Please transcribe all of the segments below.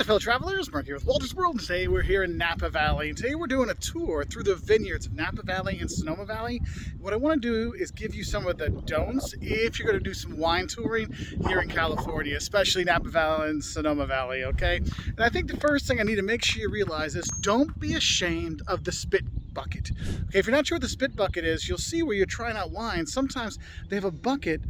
fellow travelers, Mark here with Wolters World. Today we're here in Napa Valley. Today we're doing a tour through the vineyards of Napa Valley and Sonoma Valley. What I want to do is give you some of the don'ts if you're going to do some wine touring here in California, especially Napa Valley and Sonoma Valley, okay? And I think the first thing I need to make sure you realize is don't be ashamed of the spit bucket. Okay, if you're not sure what the spit bucket is, you'll see where you're trying out wine. Sometimes they have a bucket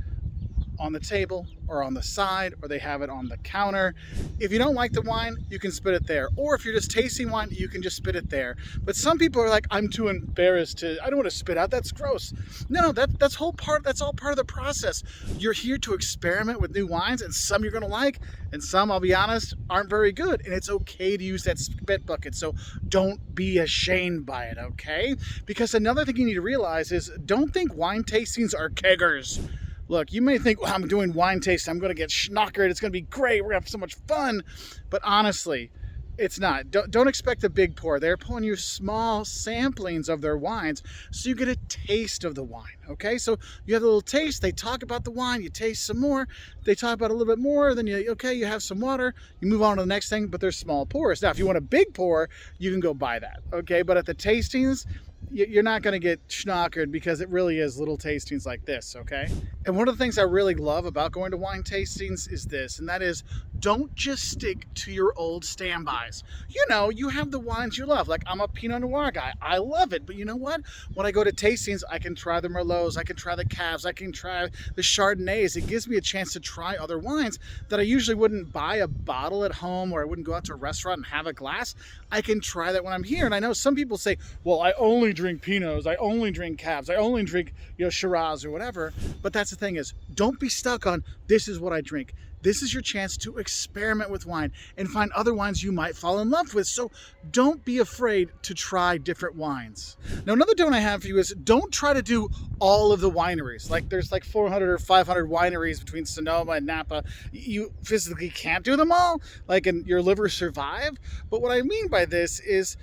on the table or on the side, or they have it on the counter. If you don't like the wine, you can spit it there. Or if you're just tasting wine, you can just spit it there. But some people are like, I'm too embarrassed I don't want to spit out, that's gross. No, that's all part of the process. You're here to experiment with new wines, and some you're gonna like, and some, I'll be honest, aren't very good. And it's okay to use that spit bucket. So don't be ashamed by it, okay? Because another thing you need to realize is don't think wine tastings are keggers. Look, you may think, well, I'm doing wine tasting, I'm going to get schnockered, it's going to be great, we're going to have so much fun. But honestly, it's not. Don't expect a big pour. They're pulling you small samplings of their wines so you get a taste of the wine, okay? So you have a little taste, they talk about the wine, you taste some more, they talk about it a little bit more, then you have some water, you move on to the next thing, but they're small pours. Now, if you want a big pour, you can go buy that, okay? But at the tastings, you're not going to get schnockered because it really is little tastings like this, okay? And one of the things I really love about going to wine tastings is this, and that is don't just stick to your old standbys. You know, you have the wines you love. Like, I'm a Pinot Noir guy. I love it. But you know what? When I go to tastings, I can try the Merlots, I can try the Caves, I can try the Chardonnays. It gives me a chance to try other wines that I usually wouldn't buy a bottle at home, or I wouldn't go out to a restaurant and have a glass. I can try that when I'm here. And I know some people say, well, I only drink Pinots, I only drink Caves, I only drink, Shiraz or whatever. But that's the thing is, don't be stuck on, this is what I drink. This is your chance to experiment with wine and find other wines you might fall in love with. So don't be afraid to try different wines. Now, another don't I have for you is don't try to do all of the wineries. Like, there's like 400 or 500 wineries between Sonoma and Napa. You physically can't do them all, like, and your liver survive. But what I mean by this is,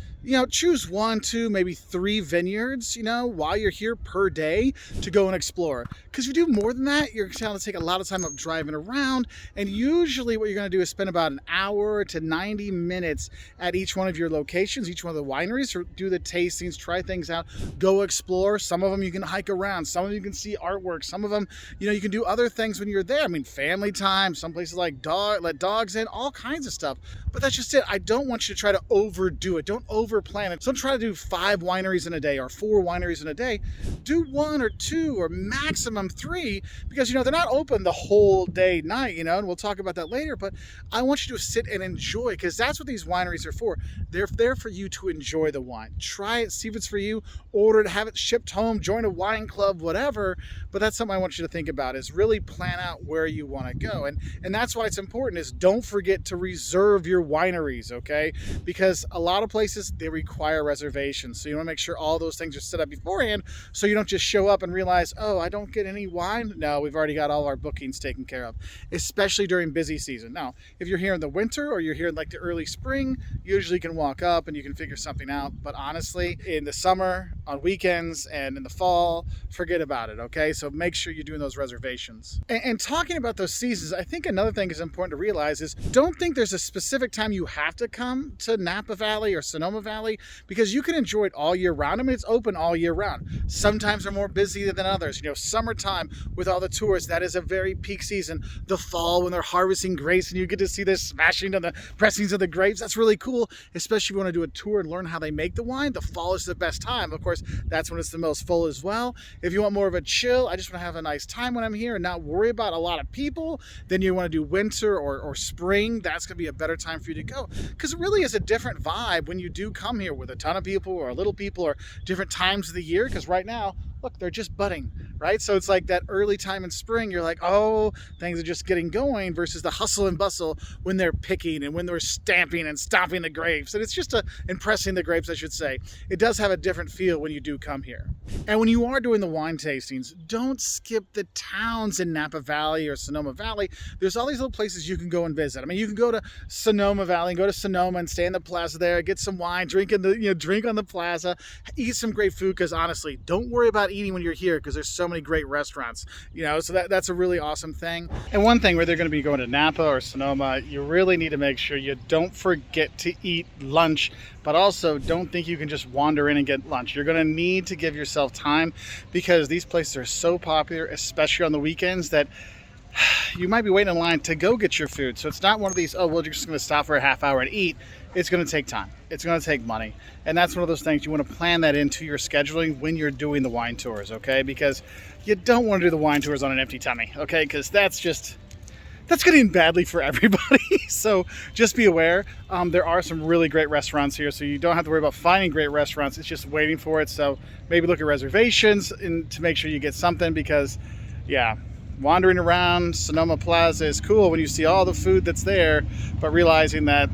choose 1, 2, maybe 3 vineyards, while you're here per day to go and explore. Because if you do more than that, you're going to take a lot of time up driving around. And usually what you're going to do is spend about an hour to 90 minutes at each one of your locations, each one of the wineries, or do the tastings, try things out, go explore. Some of them you can hike around. Some of them you can see artwork. Some of them, you can do other things when you're there. I mean, family time, some places like let dogs in, all kinds of stuff. But that's just it. I don't want you to try to overdo it. Don't overplan it. Don't try to do 5 wineries in a day or 4 wineries in a day. Do 1 or 2 or maximum 3, because they're not open the whole day, night, and we'll talk about that later. But I want you to sit and enjoy, because that's what these wineries are for. They're there for you to enjoy the wine. Try it, see if it's for you, order it, have it shipped home, join a wine club, whatever. But that's something I want you to think about, is really plan out where you want to go. And that's why it's important, is don't forget to reserve your wineries, okay? Because a lot of places, they require reservations. So you want to make sure all those things are set up beforehand, so you don't just show up and realize, oh, I don't get any wine. No, we've already got all our bookings taken care of, especially during busy season. Now, if you're here in the winter or you're here in like the early spring, usually you can walk up and you can figure something out. But honestly, in the summer, on weekends, and in the fall, forget about it, okay? So make sure you're doing those reservations. And talking about those seasons, I think another thing is important to realize is don't think there's a specific time you have to come to Napa Valley or Sonoma Valley, because you can enjoy it all year round. I mean, it's open all year round. Sometimes they're more busy than others. Summertime with all the tourists, that is a very peak season. The fall, when they're harvesting grapes and you get to see the smashing and the pressings of the grapes, that's really cool, especially if you want to do a tour and learn how they make the wine. The fall is the best time. Of course, that's when it's the most full as well. If you want more of a chill, I just want to have a nice time when I'm here and not worry about a lot of people, then you want to do winter or spring. That's going to be a better time for you to go, because it really is a different vibe when you do come here with a ton of people or little people or different times of the year. Because right now, look, they're just budding, right? So it's like that early time in spring, you're like, oh, things are just getting going, versus the hustle and bustle when they're picking and when they're stamping and stomping the grapes. And it's just impressing the grapes, I should say. It does have a different feel when you do come here. And when you are doing the wine tastings, don't skip the towns in Napa Valley or Sonoma Valley. There's all these little places you can go and visit. I mean, you can go to Sonoma Valley and go to Sonoma and stay in the plaza there, get some wine, drink on the plaza, eat some great food, because honestly, don't worry about eating when you're here because there's so many great restaurants, you know, so that's a really awesome thing. And one thing, whether you're going to be going to Napa or Sonoma, you really need to make sure you don't forget to eat lunch, but also don't think you can just wander in and get lunch. You're going to need to give yourself time because these places are so popular, especially on the weekends, that you might be waiting in line to go get your food. So it's not one of these, oh, well, you're just going to stop for a half hour and eat. It's going to take time. It's going to take money. And that's one of those things you want to plan that into your scheduling when you're doing the wine tours, okay? Because you don't want to do the wine tours on an empty tummy, okay? Because that's getting badly for everybody. So just be aware. There are some really great restaurants here, so you don't have to worry about finding great restaurants. It's just waiting for it. So maybe look at reservations and to make sure you get something because, yeah, wandering around Sonoma Plaza is cool when you see all the food that's there, but realizing that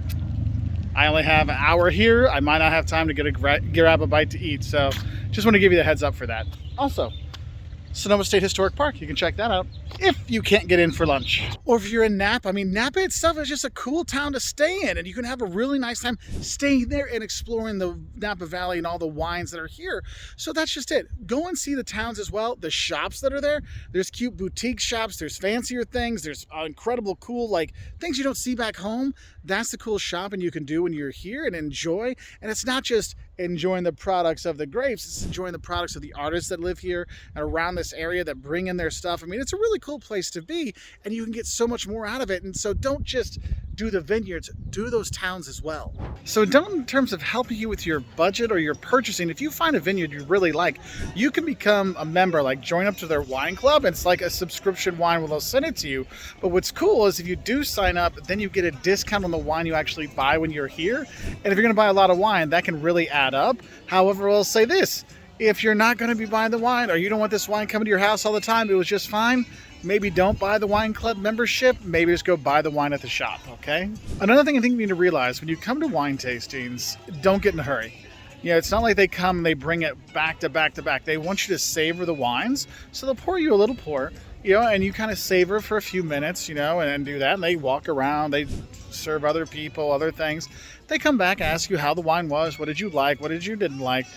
I only have an hour here, I might not have time to grab a bite to eat. So just want to give you the heads up for that. Also, Sonoma State Historic Park, you can check that out if you can't get in for lunch. Or if you're in Napa, I mean, Napa itself is just a cool town to stay in, and you can have a really nice time staying there and exploring the Napa Valley and all the wines that are here. So that's just it. Go and see the towns as well, the shops that are there. There's cute boutique shops, there's fancier things, there's incredible cool like things you don't see back home. That's the cool shopping you can do when you're here and enjoy. And it's not just enjoying the products of the grapes, it's enjoying the products of the artists that live here and around this area that bring in their stuff. I mean, it's a really cool place to be, and you can get so much more out of it. And so don't just do the vineyards, do those towns as well. So in terms of helping you with your budget or your purchasing, if you find a vineyard you really like, you can become a member, like join up to their wine club. It's like a subscription wine where they'll send it to you. But what's cool is if you do sign up, then you get a discount on the wine you actually buy when you're here. And if you're gonna buy a lot of wine, that can really add up. However, I'll say this, if you're not gonna be buying the wine or you don't want this wine coming to your house all the time, it was just fine, maybe don't buy the wine club membership, maybe just go buy the wine at the shop, okay? Another thing I think you need to realize, when you come to wine tastings, don't get in a hurry. You know, it's not like they come and they bring it back to back to back. They want you to savor the wines, so they'll pour you a little pour, you know, and you kind of savor for a few minutes, you know, and do that, and they walk around, they serve other people, other things. They come back, ask you how the wine was, what did you like, what did you didn't like,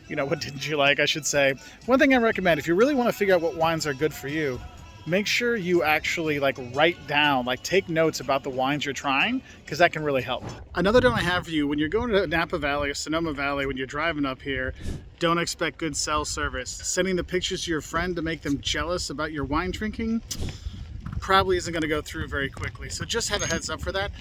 you know, what didn't you like, I should say. One thing I recommend, if you really want to figure out what wines are good for you, make sure you actually like write down, like take notes about the wines you're trying, because that can really help. Another note I have for you, when you're going to Napa Valley or Sonoma Valley, when you're driving up here, don't expect good cell service. Sending the pictures to your friend to make them jealous about your wine drinking probably isn't going to go through very quickly. So just have a heads up for that.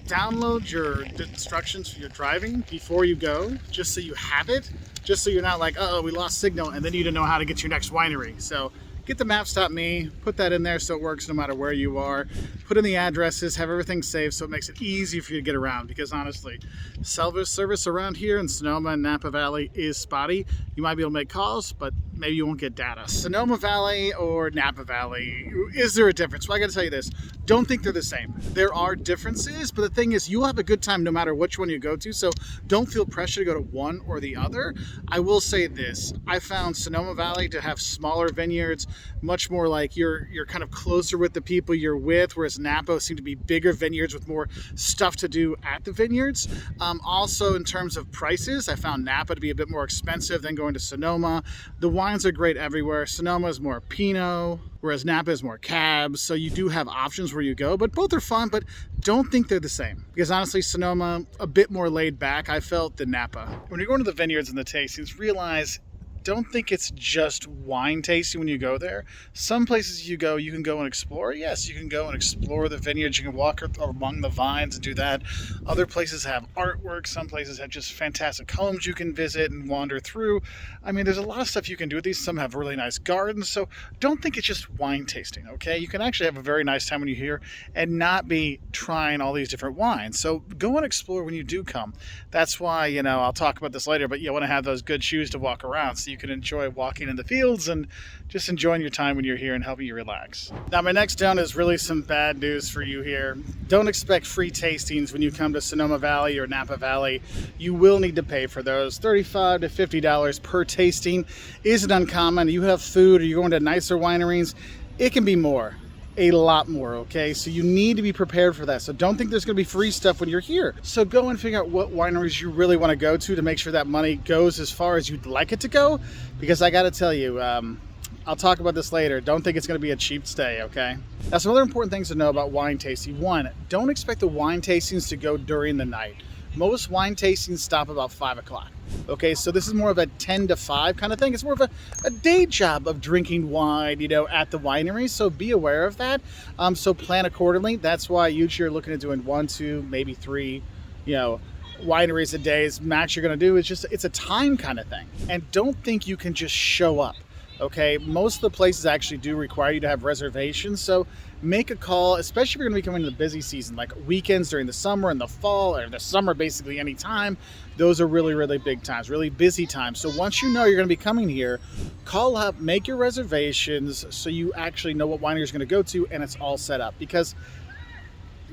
Download your instructions for your driving before you go, just so you have it, just so you're not like, uh-oh, we lost signal, and then you don't know how to get to your next winery. So get the Maps.me, put that in there so it works no matter where you are. Put in the addresses, have everything saved so it makes it easy for you to get around, because honestly, cell service around here in Sonoma and Napa Valley is spotty. You might be able to make calls, but maybe you won't get data. Sonoma Valley or Napa Valley, is there a difference? Well, I gotta tell you this, don't think they're the same. There are differences, but the thing is, you'll have a good time no matter which one you go to, so don't feel pressure to go to one or the other. I will say this, I found Sonoma Valley to have smaller vineyards, much more like you're kind of closer with the people you're with, whereas Napa seem to be bigger vineyards with more stuff to do at the vineyards. Also, in terms of prices, I found Napa to be a bit more expensive than going to Sonoma. The wines are great everywhere. Sonoma is more Pinot, whereas Napa is more Cabs. So you do have options where you go, but both are fun, but don't think they're the same. Because honestly, Sonoma, a bit more laid back, I felt, than Napa. When you're going to the vineyards and the tastings, realize don't think it's just wine tasting when you go there. Some places you can go and explore. Yes, you can go and explore the vineyards. You can walk among the vines and do that. Other places have artwork. Some places have just fantastic homes you can visit and wander through. I mean, there's a lot of stuff you can do with these. Some have really nice gardens. So don't think it's just wine tasting, okay? You can actually have a very nice time when you're here and not be trying all these different wines. So go and explore when you do come. That's why, you know, I'll talk about this later, but you want to have those good shoes to walk around so you can enjoy walking in the fields and just enjoying your time when you're here and helping you relax. Now, my next down is really some bad news for you here. Don't expect free tastings when you come to Sonoma Valley or Napa Valley. You will need to pay for those. $35 to $50 per tasting isn't uncommon. You have food or you're going to nicer wineries, it can be more. a lot more, okay? So you need to be prepared for that. So don't think there's gonna be free stuff when you're here. So go and figure out what wineries you really wanna go to make sure that money goes as far as you'd like it to go. Because I gotta tell you, I'll talk about this later. Don't think it's gonna be a cheap stay, okay? Now, some other important things to know about wine tasting. One, don't expect the wine tastings to go during the night. Most wine tastings stop about 5 o'clock. Okay, so this is more of a 10 to 5 kind of thing. It's more of a day job of drinking wine, at the winery. So be aware of that. So plan accordingly. That's why usually you're looking at doing 1, 2, maybe 3, wineries a day is max you're gonna do. It's a time kind of thing. And don't think you can just show up. Okay, most of the places actually do require you to have reservations, so make a call, especially if you're going to be coming to the busy season, like weekends during the summer and the fall, or the summer basically any time. Those are really, really big times, really busy times. So once you know you're going to be coming here, call up, make your reservations so you actually know what winery you're going to go to and it's all set up. Because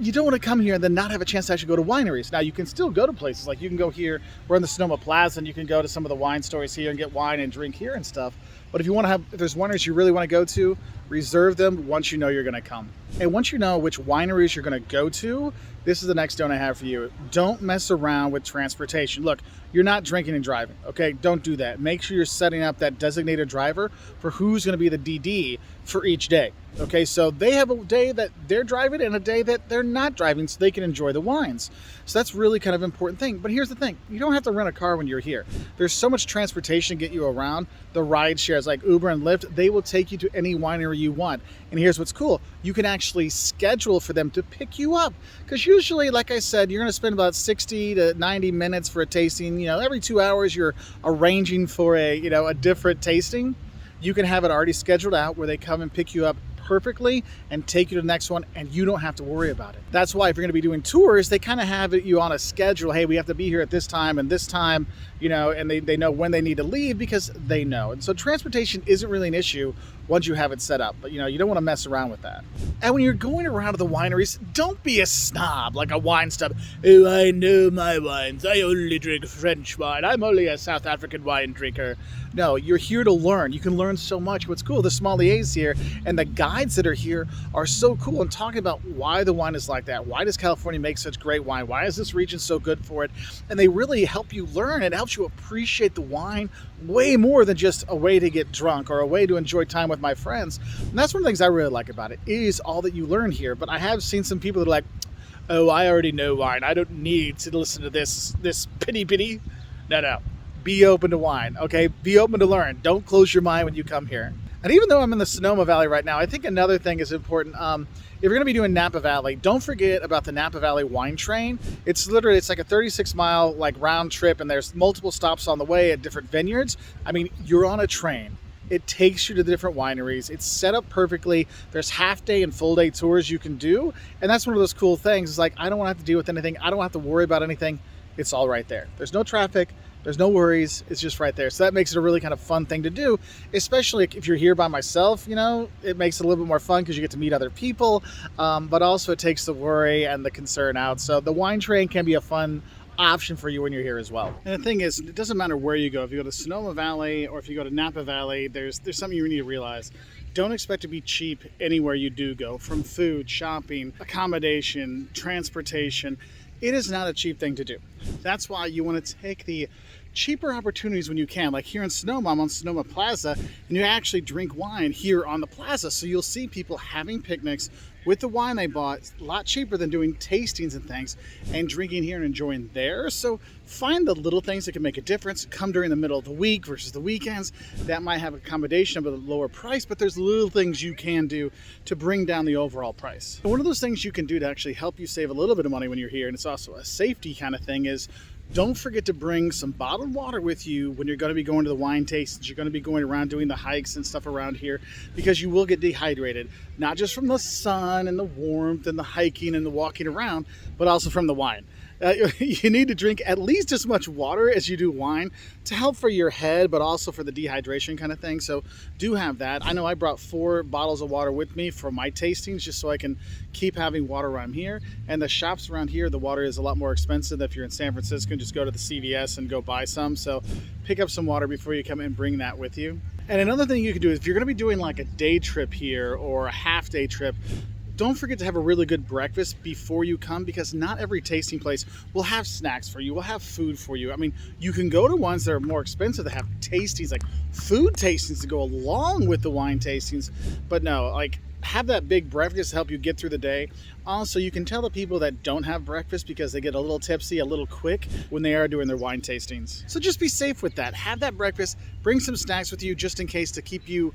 you don't want to come here and then not have a chance to actually go to wineries. Now, you can still go to places, like you can go here, we're in the Sonoma Plaza, and you can go to some of the wine stores here and get wine and drink here and stuff. But if there's wineries you really want to go to, reserve them once you know you're going to come. And once you know which wineries you're going to go to, this is the next don't I have for you. Don't mess around with transportation. Look, you're not drinking and driving, okay? Don't do that. Make sure you're setting up that designated driver for who's going to be the DD for each day, okay? So they have a day that they're driving and a day that they're not driving so they can enjoy the wines. So that's really kind of an important thing. But here's the thing. You don't have to rent a car when you're here. There's so much transportation to get you around. The ride shares like Uber and Lyft, they will take you to any winery you want. And here's what's cool. You can actually schedule for them to pick you up. Because usually, like I said, you're going to spend about 60 to 90 minutes for a tasting. Every 2 hours you're arranging for a different tasting. You can have it already scheduled out where they come and pick you up perfectly and take you to the next one, and you don't have to worry about it. That's why if you're going to be doing tours, they kind of have you on a schedule. Hey, we have to be here at this time and this time, and they know when they need to leave because they know. And so transportation isn't really an issue once you have it set up, but you don't want to mess around with that. And when you're going around to the wineries, don't be a snob like a wine snob. Oh, I know my wines. I only drink French wine. I'm only a South African wine drinker. No, you're here to learn. You can learn so much. What's cool, the sommeliers here and the guides that are here are so cool and talking about why the wine is like that. Why does California make such great wine? Why is this region so good for it? And they really help you learn. It helps you appreciate the wine way more than just a way to get drunk or a way to enjoy time with my friends. And that's one of the things I really like about it, is all that you learn here. But I have seen some people that are like, oh, I already know wine. I don't need to listen to this pity. No. Be open to wine, okay? Be open to learn. Don't close your mind when you come here. And even though I'm in the Sonoma Valley right now, I think another thing is important. If you're going to be doing Napa Valley, don't forget about the Napa Valley wine train. It's like a 36-mile round trip, and there's multiple stops on the way at different vineyards. I mean, you're on a train. It takes you to the different wineries. It's set up perfectly. There's half-day and full-day tours you can do, and that's one of those cool things. It's like, I don't want to have to deal with anything. I don't have to worry about anything. It's all right there. There's no traffic. There's no worries. It's just right there. So that makes it a really kind of fun thing to do, especially if you're here by myself. It makes it a little bit more fun because you get to meet other people, but also it takes the worry and the concern out. So the wine train can be a fun option for you when you're here as well. And the thing is, it doesn't matter where you go. If you go to Sonoma Valley or if you go to Napa Valley, there's something you need to realize. Don't expect to be cheap anywhere you do go, from food, shopping, accommodation, transportation. It is not a cheap thing to do. That's why you want to take the cheaper opportunities when you can. Like here in Sonoma, I'm on Sonoma Plaza, and you actually drink wine here on the plaza. So you'll see people having picnics with the wine they bought, a lot cheaper than doing tastings and things, and drinking here and enjoying there. So find the little things that can make a difference. Come during the middle of the week versus the weekends. That might have accommodation but a lower price, but there's little things you can do to bring down the overall price. And one of those things you can do to actually help you save a little bit of money when you're here, and it's also a safety kind of thing, is don't forget to bring some bottled water with you when you're going to be going to the wine tastings. You're going to be going around doing the hikes and stuff around here, because you will get dehydrated, not just from the sun and the warmth and the hiking and the walking around, but also from the wine. You need to drink at least as much water as you do wine to help for your head, but also for the dehydration kind of thing. So do have that. I know I brought 4 bottles of water with me for my tastings, just so I can keep having water while I'm here. And the shops around here, the water is a lot more expensive. If you're in San Francisco, just go to the CVS and go buy some. So pick up some water before you come and bring that with you. And another thing you can do is, if you're going to be doing like a day trip here or a half day trip, don't forget to have a really good breakfast before you come, because not every tasting place will have snacks for you, will have food for you. I mean, you can go to ones that are more expensive that have tastings, like food tastings to go along with the wine tastings. But no, like, have that big breakfast to help you get through the day. Also, you can tell the people that don't have breakfast because they get a little tipsy, a little quick when they are doing their wine tastings. So just be safe with that. Have that breakfast, bring some snacks with you just in case, to keep you,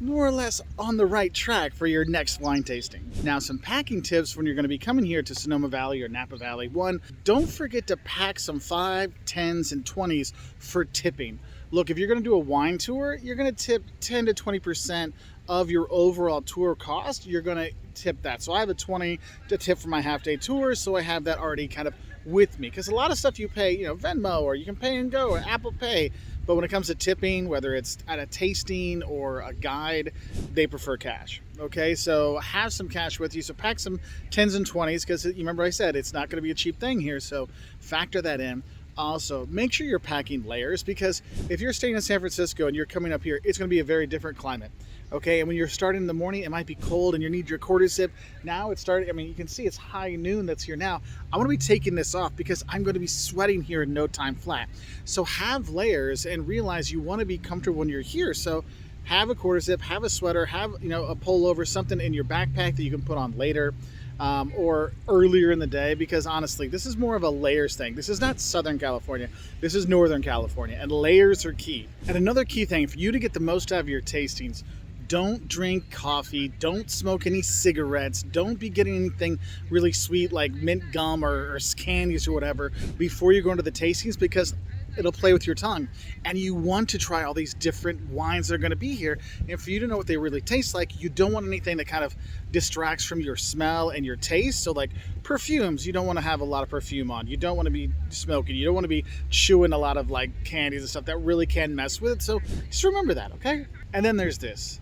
more or less on the right track for your next wine tasting. Now, some packing tips when you're going to be coming here to Sonoma Valley or Napa Valley. 1, don't forget to pack some 5, 10s, and 20s for tipping. Look, if you're going to do a wine tour, you're going to tip 10 to 20% of your overall tour cost. You're going to tip that. So I have a 20 to tip for my half-day tour, so I have that already kind of with me. Because a lot of stuff you pay, Venmo, or you can pay and go, or Apple Pay. But when it comes to tipping, whether it's at a tasting or a guide, they prefer cash. Okay, so have some cash with you. So pack some 10s and 20s, because you remember I said it's not going to be a cheap thing here. So factor that in. Also, make sure you're packing layers, because if you're staying in San Francisco and you're coming up here, it's going to be a very different climate. Okay, and when you're starting in the morning, it might be cold and you need your quarter zip. Now it's starting, you can see it's high noon that's here now. I want to be taking this off because I'm going to be sweating here in no time flat. So have layers and realize you want to be comfortable when you're here. So have a quarter zip, have a sweater, have a pullover, something in your backpack that you can put on later. Or earlier in the day, because honestly, this is more of a layers thing. This is not Southern California. This is Northern California, and layers are key. And another key thing for you to get the most out of your tastings, don't drink coffee, don't smoke any cigarettes, don't be getting anything really sweet like mint gum or candies or whatever before you go into the tastings, because it'll play with your tongue. And you want to try all these different wines that are going to be here. And for you to know what they really taste like, you don't want anything that kind of distracts from your smell and your taste. So like perfumes, you don't want to have a lot of perfume on. You don't want to be smoking. You don't want to be chewing a lot of like candies and stuff that really can mess with it. So just remember that, okay? And then there's this.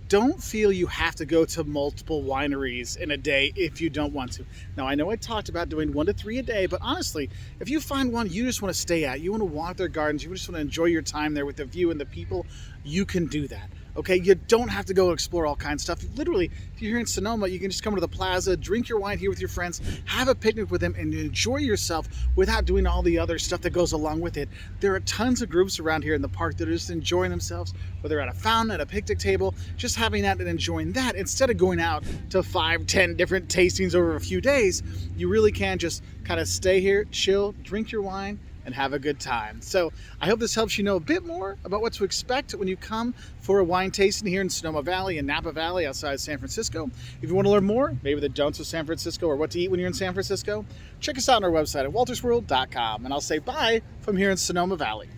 Don't feel you have to go to multiple wineries in a day if you don't want to. Now, I know I talked about doing 1 to 3 a day, but honestly, if you find one you just want to stay at, you want to walk their gardens, you just want to enjoy your time there with the view and the people, you can do that. Okay, you don't have to go explore all kinds of stuff. Literally, if you're here in Sonoma, you can just come to the plaza, drink your wine here with your friends, have a picnic with them, and enjoy yourself without doing all the other stuff that goes along with it. There are tons of groups around here in the park that are just enjoying themselves, whether at a fountain, at a picnic table, just having that and enjoying that. Instead of going out to 5, 10 different tastings over a few days, you really can just kind of stay here, chill, drink your wine, and have a good time. So I hope this helps you know a bit more about what to expect when you come for a wine tasting here in Sonoma Valley and Napa Valley outside San Francisco. If you want to learn more, maybe the don'ts of San Francisco or what to eat when you're in San Francisco, check us out on our website at woltersworld.com. And I'll say bye from here in Sonoma Valley.